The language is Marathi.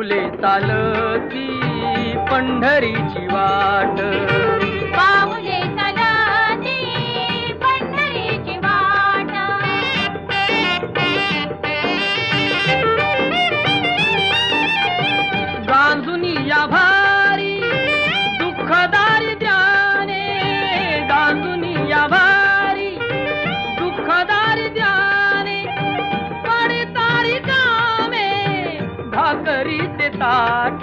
पाऊले चालती पंढरीची वाट, पाऊले चालती पंढरीची वाट. गांजुनी या भारी दुःखदारी ध्याने, गांजुनी या भारी दुःखदारी ध्याने, पडतारी कामे भाकरी ते ताट.